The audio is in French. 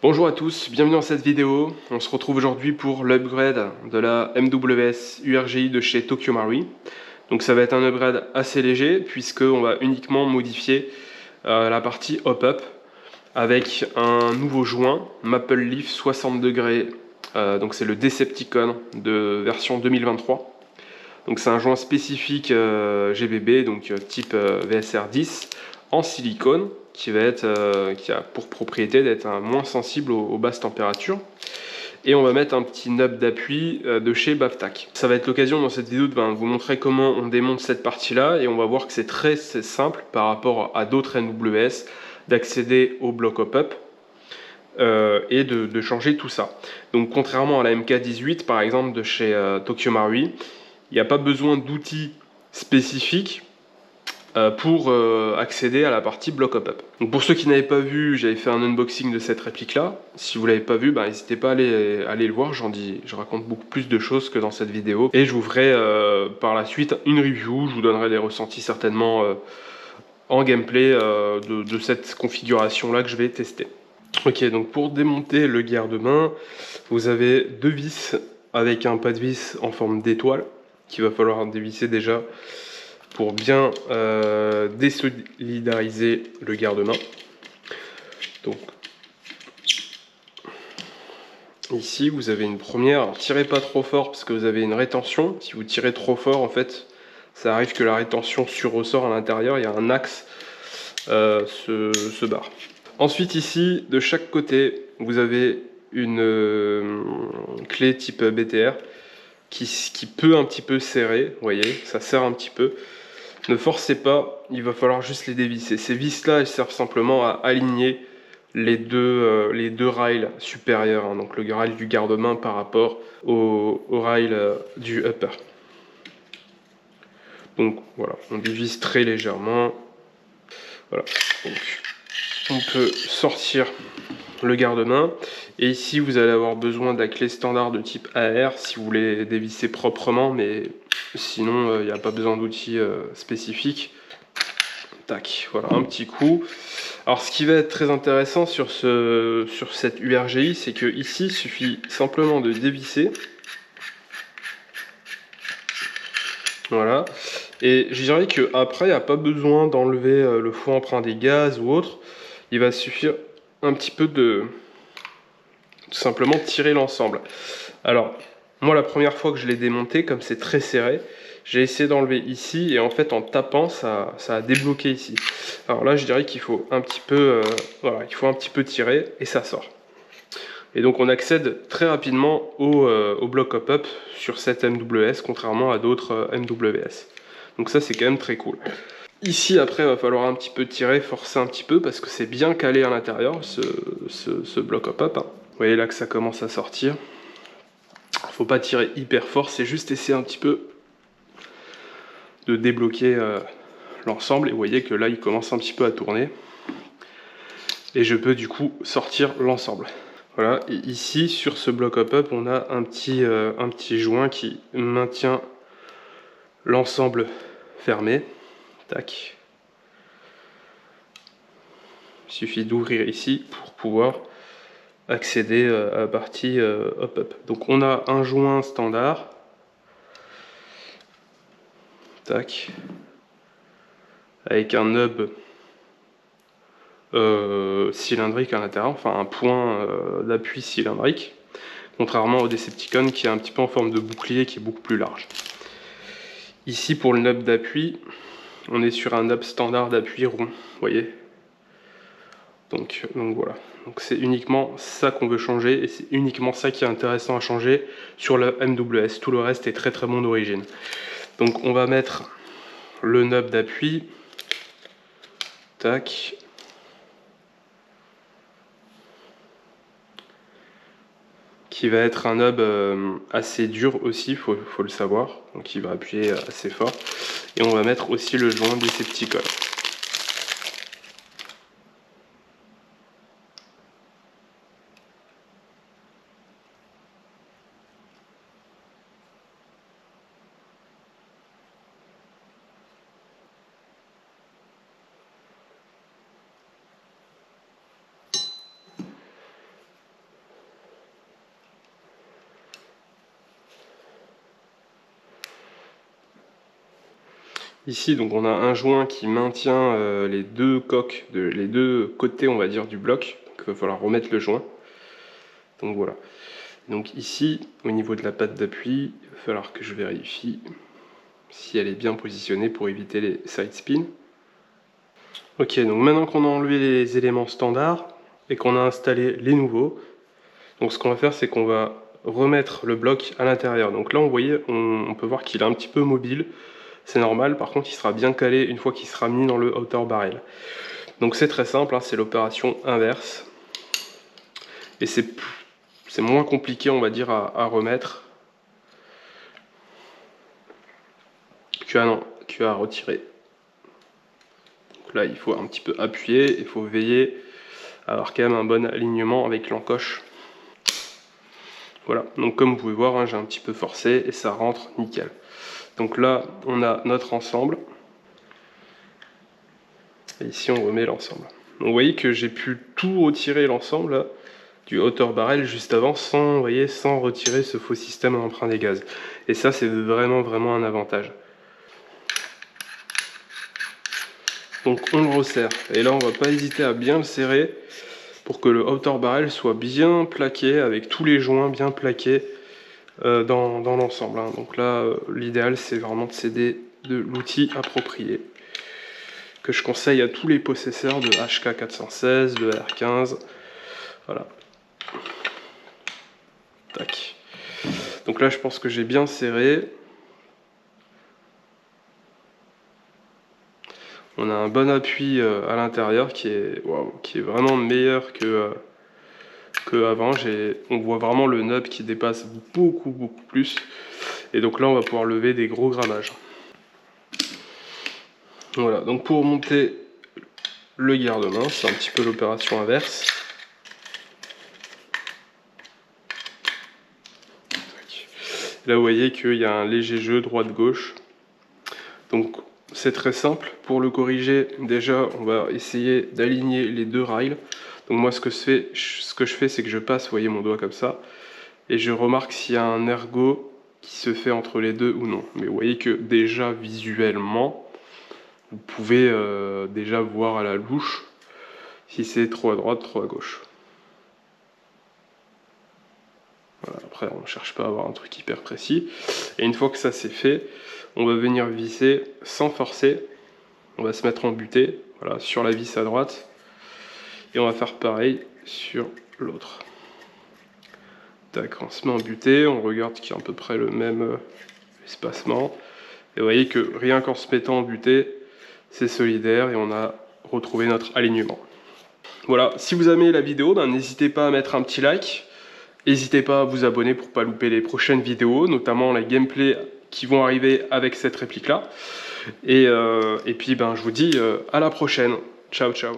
Bonjour à tous, bienvenue dans cette vidéo. On se retrouve aujourd'hui pour l'upgrade de la MWS URGI de chez Tokyo Marui. Donc ça va être un upgrade assez léger puisqu'on va uniquement modifier la partie hop-up avec un nouveau joint Maple Leaf 60 degrés. Donc c'est le Decepticon de version 2023. Donc c'est un joint spécifique GBB, donc type VSR 10 en silicone qui a pour propriété d'être moins sensible aux basses températures. Et on va mettre un petit nub d'appui de chez Bavtac. Ça va être l'occasion dans cette vidéo de vous montrer comment on démonte cette partie-là, et on va voir que c'est très simple par rapport à d'autres MWS d'accéder au bloc hop-up et de changer tout ça. Donc contrairement à la MK18 par exemple de chez Tokyo Marui, il n'y a pas besoin d'outils spécifiques pour accéder à la partie bloc hop-up. Donc pour ceux qui n'avaient pas vu, j'avais fait un unboxing de cette réplique là. Si vous l'avez pas vu, n'hésitez pas à aller le voir. Je raconte beaucoup plus de choses que dans cette vidéo. Et je vous ferai par la suite une review. Je vous donnerai des ressentis certainement en gameplay de cette configuration là que je vais tester. Ok, donc pour démonter le garde-main, vous avez deux vis avec un pas de vis en forme d'étoile qu'il va falloir dévisser déjà pour bien désolidariser le garde-main. Donc ici vous avez une première, alors, tirez pas trop fort parce que vous avez une rétention. Si vous tirez trop fort, en fait ça arrive que la rétention sur-ressort à l'intérieur, il y a un axe se barre. Ensuite ici, de chaque côté, vous avez une clé type BTR qui peut un petit peu serrer, vous voyez, ça serre un petit peu. Ne forcez pas, il va falloir juste les dévisser. Ces vis là, elles servent simplement à aligner les deux rails supérieurs, hein, donc le rail du garde-main par rapport au rail du upper. Donc voilà, on dévisse très légèrement. Voilà, donc on peut sortir le garde-main, et ici vous allez avoir besoin de la clé standard de type AR si vous voulez dévisser proprement, mais sinon il n'y a pas besoin d'outils spécifiques. Tac, voilà, un petit coup. Alors ce qui va être très intéressant sur cette URGI, c'est que ici il suffit simplement de dévisser. Voilà, et je dirais que après il n'y a pas besoin d'enlever le faux emprunt des gaz ou autre. Il va suffire un petit peu de tout simplement tirer l'ensemble. Alors moi la première fois que je l'ai démonté, comme c'est très serré, j'ai essayé d'enlever ici, et en fait en tapant ça a débloqué ici. Alors là je dirais qu'il faut un petit peu voilà, il faut un petit peu tirer et ça sort. Et donc on accède très rapidement au bloc hop-up sur cette MWS, contrairement à d'autres MWS. Donc ça c'est quand même très cool. Ici après il va falloir un petit peu tirer, forcer un petit peu, parce que c'est bien calé à l'intérieur ce bloc hop-up, hein. Vous voyez là que ça commence à sortir. Faut pas tirer hyper fort, c'est juste essayer un petit peu de débloquer l'ensemble, et vous voyez que là il commence un petit peu à tourner. Et je peux du coup sortir l'ensemble. Voilà, et ici sur ce bloc hop-up, on a un petit joint qui maintient l'ensemble fermé. Tac. Il suffit d'ouvrir ici pour pouvoir accéder à la partie hop-up. Donc on a un joint standard. Tac. Avec un hub cylindrique à l'intérieur, enfin un point d'appui cylindrique, contrairement au Decepticon qui est un petit peu en forme de bouclier, qui est beaucoup plus large. Ici pour le nub d'appui, on est sur un nub standard d'appui rond, vous voyez. Donc voilà, donc c'est uniquement ça qu'on veut changer, et c'est uniquement ça qui est intéressant à changer sur le MWS. Tout le reste est très très bon d'origine. Donc on va mettre le nub d'appui. Tac. Qui va être un hub assez dur aussi, faut le savoir. Donc il va appuyer assez fort. Et on va mettre aussi le joint Decepticon. Ici, donc on a un joint qui maintient les deux coques, les deux côtés, on va dire, du bloc. Donc il va falloir remettre le joint. Donc voilà. Donc ici, au niveau de la patte d'appui, il va falloir que je vérifie si elle est bien positionnée pour éviter les side spins. Ok, donc maintenant qu'on a enlevé les éléments standards et qu'on a installé les nouveaux, donc ce qu'on va faire, c'est qu'on va remettre le bloc à l'intérieur. Donc là, vous voyez, on peut voir qu'il est un petit peu mobile. C'est normal, par contre, il sera bien calé une fois qu'il sera mis dans le outer barrel. Donc c'est très simple, hein, c'est l'opération inverse. Et c'est moins compliqué, on va dire, à remettre qu'à retirer. Donc là, il faut un petit peu appuyer, il faut veiller à avoir quand même un bon alignement avec l'encoche. Voilà, donc comme vous pouvez voir, hein, j'ai un petit peu forcé et ça rentre nickel. Donc là, on a notre ensemble. Et ici, on remet l'ensemble. Donc vous voyez que j'ai pu tout retirer l'ensemble du outer barrel juste avant sans retirer ce faux système à emprunt des gaz. Et ça, c'est vraiment un avantage. Donc on le resserre. Et là, on va pas hésiter à bien le serrer pour que le outer barrel soit bien plaqué, avec tous les joints bien plaqués dans l'ensemble. Hein. Donc là, l'idéal, c'est vraiment de s'aider de l'outil approprié, que je conseille à tous les possesseurs de HK416, de R15. Voilà. Tac. Donc là, je pense que j'ai bien serré. On a un bon appui à l'intérieur qui est vraiment meilleur que avant. On voit vraiment le nub qui dépasse beaucoup plus. Et donc là, on va pouvoir lever des gros grammages. Voilà, donc pour monter le garde-main, c'est un petit peu l'opération inverse. Là, vous voyez qu'il y a un léger jeu droite-gauche. Donc c'est très simple. Pour le corriger, déjà, on va essayer d'aligner les deux rails. Donc moi, ce que je fais, c'est que je passe, vous voyez, mon doigt comme ça. Et je remarque s'il y a un ergot qui se fait entre les deux ou non. Mais vous voyez que déjà, visuellement, vous pouvez déjà voir à la louche si c'est trop à droite, trop à gauche. Voilà, après, on ne cherche pas à avoir un truc hyper précis. Et une fois que ça c'est fait, on va venir visser sans forcer. On va se mettre en butée, voilà, sur la vis à droite. Et on va faire pareil sur l'autre. Tac, on se met en butée, on regarde qu'il y a à peu près le même espacement. Et vous voyez que rien qu'en se mettant en butée, c'est solidaire et on a retrouvé notre alignement. Voilà, si vous aimez la vidéo, n'hésitez pas à mettre un petit like. N'hésitez pas à vous abonner pour ne pas louper les prochaines vidéos, notamment les gameplays qui vont arriver avec cette réplique là. Et puis je vous dis à la prochaine. Ciao ciao.